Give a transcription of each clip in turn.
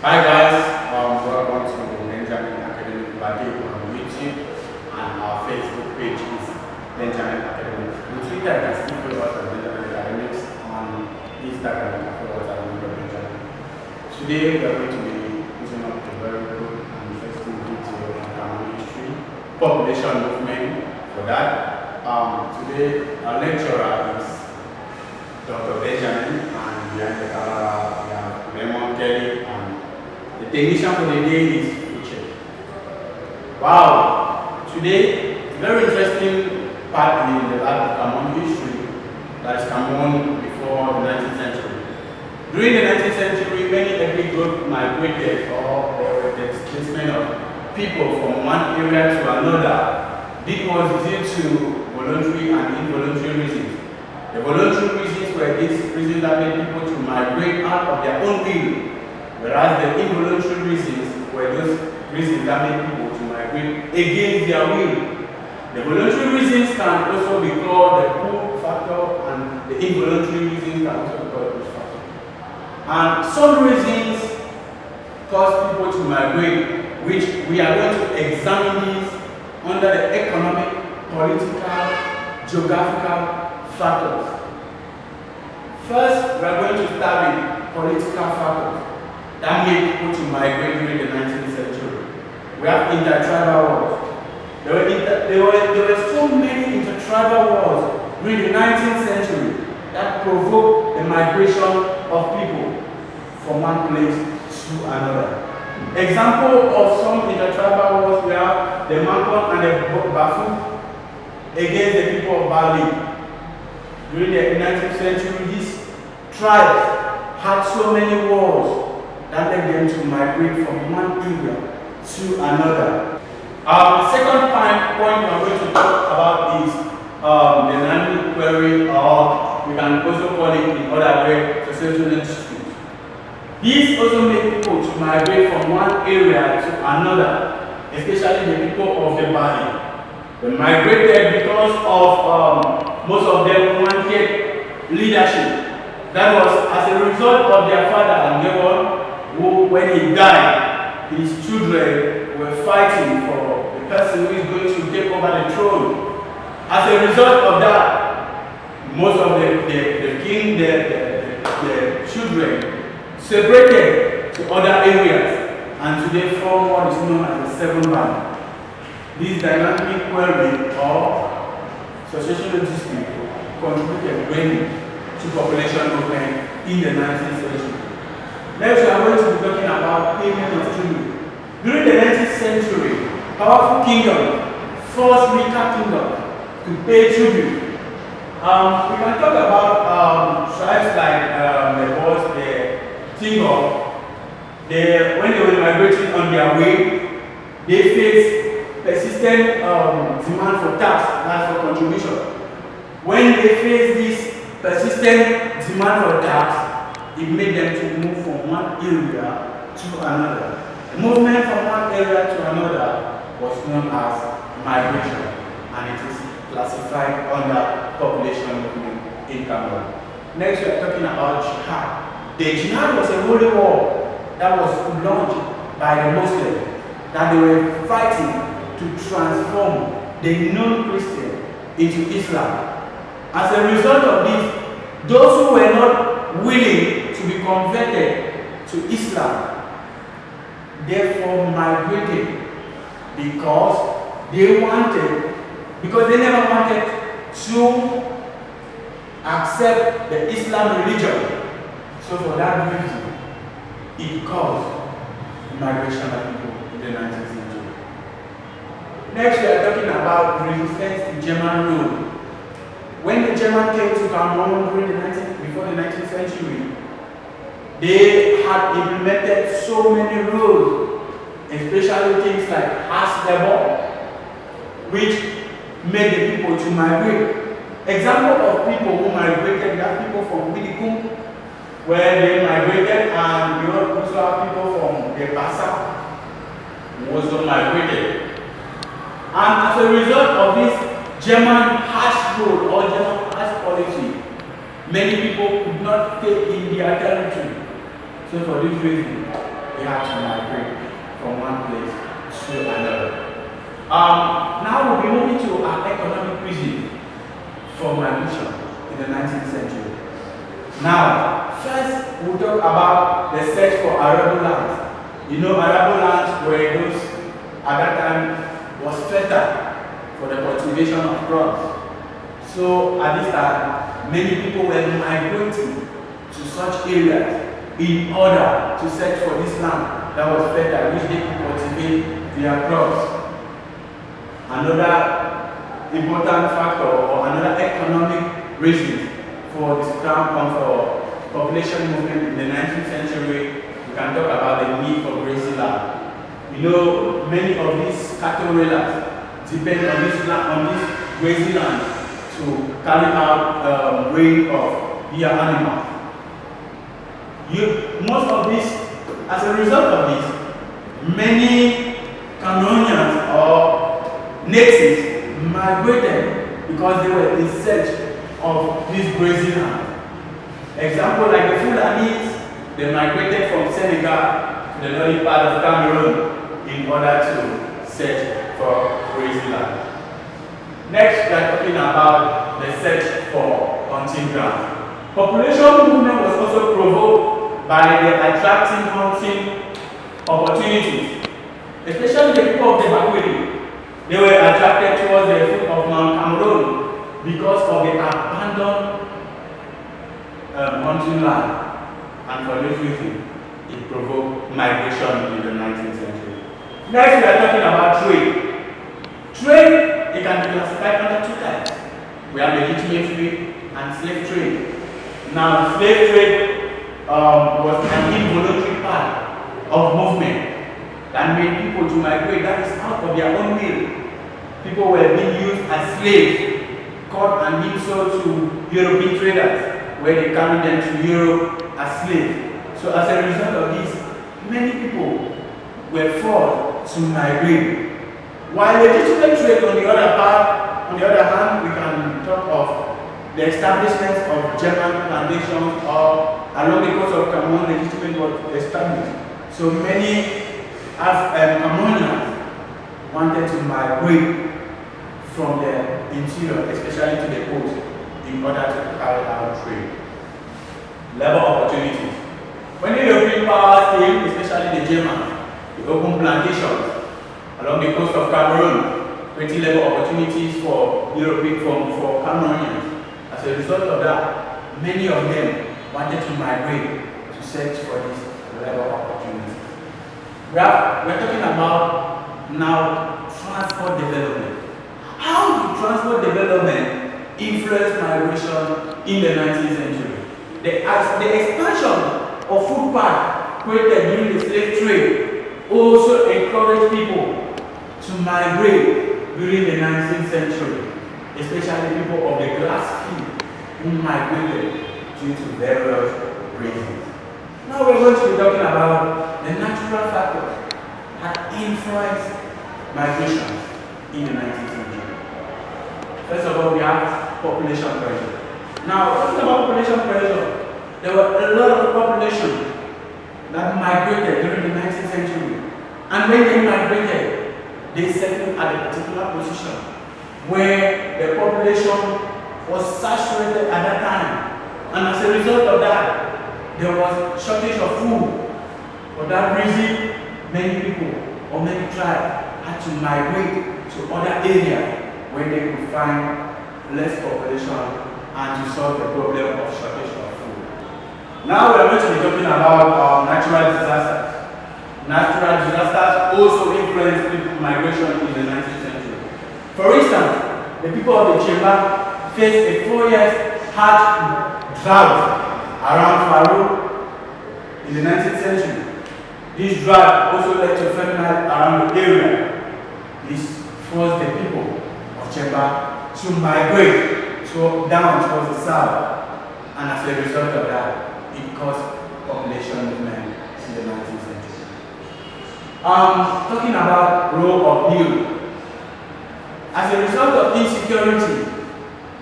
Hi guys, welcome to Benjamin Academic Birthday on YouTube, and our Facebook page is Benjamin Academics. On Twitter, you can still follow us at Benjamin Academics. On Instagram, you can follow us at Benjamin. Today, we are going to be putting up a very good and interesting video on Cameroon history, population movement. For that, today our lecturer is Dr. Benjamin, and behind the camera we have Raymond Kelly, and the technician for the day is Future. Wow! Today, very interesting part in the life of Cameroon history, that is Cameroon before the 19th century. During the 19th century, many ethnic groups migrated, or there were the displacement of people from one area to another. This was due to voluntary and involuntary reasons. The voluntary reasons were these reasons that made people to migrate out of their own will, whereas the involuntary reasons were those reasons that made people to migrate against their will. The voluntary reasons can also be called the pull factor, and the involuntary reasons can also be called the push factor. And some reasons cause people to migrate, which we are going to examine these under the economic, political, geographical factors. First, we are going to start with political factors that made people to migrate during the 19th century. We have intertribal wars. There were so many intertribal wars during the 19th century that provoked the migration of people from one place to another. Example of some intertribal wars, we have the Mankon and the Bafu against the people of Bali. During the 19th century, these tribes had so many wars that led them to migrate from one area to another. The second point we are going to talk about is the Nandi query, or we can also call it in other way, social dispute. These also make people to migrate from one area to another, especially the people of the Bali. They migrated because of most of them wanted leadership. That was as a result of their father Angewon, who, when he died, his children were fighting for the person who is going to take over the throne. As a result of that, most of the king, the children separated to other areas, and today form what is known as the Seven Band. This dynamic query or successional dispute contributed greatly to population movement in the 19th century. Next, we are going to be talking about payment of tribute. During the 19th century, powerful kingdom forced weaker kingdom to pay tribute. We can talk about tribes like the Boers, the Tingor. When they were migrating on their way, they faced persistent demand for tax, that's for contribution. When they face this persistent demand for tax, it made them to move from one area to another. The movement from one area to another was known as migration, and it is classified under population movement in Cameroon. Next, we are talking about jihad. The jihad was a holy war that was launched by the Muslims, that they were fighting to transform the non-Christian into Islam. As a result of this, those who were not willing to be converted to Islam therefore migrated because they never wanted to accept the Islam religion. So for that reason, it caused migration of people in the 19th century. Next, we are talking about resistance to German rule. When the Germans came to Cameroon before the 19th century, they had implemented so many rules, especially things like house labor, which made the people to migrate. Example of people who migrated, we have people from Widikum, where they migrated, and we also have people from the Bassa, who also migrated. And as a result of this German harsh rule or German harsh policy, many people could not stay in their territory. So for this reason, they had to migrate from one place to another. Now we'll be moving to our economic reason for migration in the 19th century. Now, first we'll talk about the search for arable lands. You know, arable lands were those at that time was fertile for the cultivation of crops. So at this time, many people were migrating to such areas in order to search for this land that was fertile, which they could cultivate their crops. Another important factor or another economic reason for this for population movement in the 19th century, we can talk about the need for grazing land. You know, many of these cattle railers depend on this grazing land to carry out breeding of their animals. Most of this, as a result of this, many Cameroonians or natives migrated because they were in search of this grazing land. Example like the Fulanis, they migrated from Senegal to the northern part of Cameroon in order to search for grazing land. Next, we are talking about the search for hunting ground. Population movement was also provoked by the attracting hunting opportunities, especially the people of the Bakwiri. They were attracted towards the foot of Mount Cameroon because of the abandoned hunting land, and for this reason, it provoked migration in the 19th century. Next, we are talking about trade. Trade, it can be classified under two types. We have legitimate trade and slave trade. Now, slave trade was an involuntary part of movement that made people to migrate. That is out of their own will. People were being used as slaves, caught and being sold to European traders, where they carried them to Europe as slaves. So as a result of this, many people were forced to migrate. While legitimate trade on the other hand, we can talk of the establishment of German plantations or along the coast of Cameroon, legitimate was established. So many Cameroonians wanted to migrate from the interior, especially to the coast, in order to carry out trade. Labor opportunities. When the European powers came, especially the Germans, they opened plantations along the coast of Cameroon, creating labor opportunities for for Cameroonians. As a result of that, many of them wanted to migrate to search for these labor opportunities. We're talking about now transport development. How did transport development influence migration in the 19th century? The expansion of footpaths created during the slave trade also encouraged people to migrate during the 19th century, especially people of the glass field who migrated due to various reasons. Now we're going to be talking about the natural factors that influence migration in the 19th century. First of all, we have population pressure. Now, talking about population pressure, there were a lot of population that migrated during the 19th century. And when they migrated, they settled at a particular position where the population was saturated at that time. And as a result of that, there was shortage of food. For that reason, many people or many tribes had to migrate to other areas where they could find less population and to solve the problem of shortage of food. Now we are going to be talking about natural disasters. Natural disasters also influenced migration in the 19th century. For instance, the people of the Chemba faced a 4-year hard drought around Farouk in the 19th century. This drought also led to famine around the area. This forced the people of Chemba to migrate down towards the south, and as a result of that, it caused population movement in the 19th century. Talking about role of hill. As a result of insecurity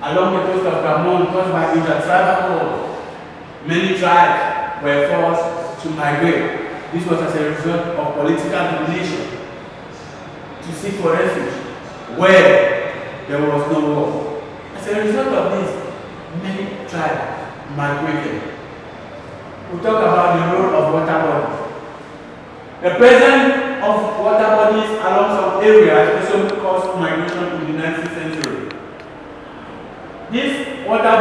along the coast of Cameroon caused by intertribal wars, many tribes were forced to migrate. This was as a result of political domination to seek for refuge where there was no war. As a result of this, many tribes migrated. We talk about the role of water bodies. The presence of water bodies along some areas also caused migration in the 19th century. These water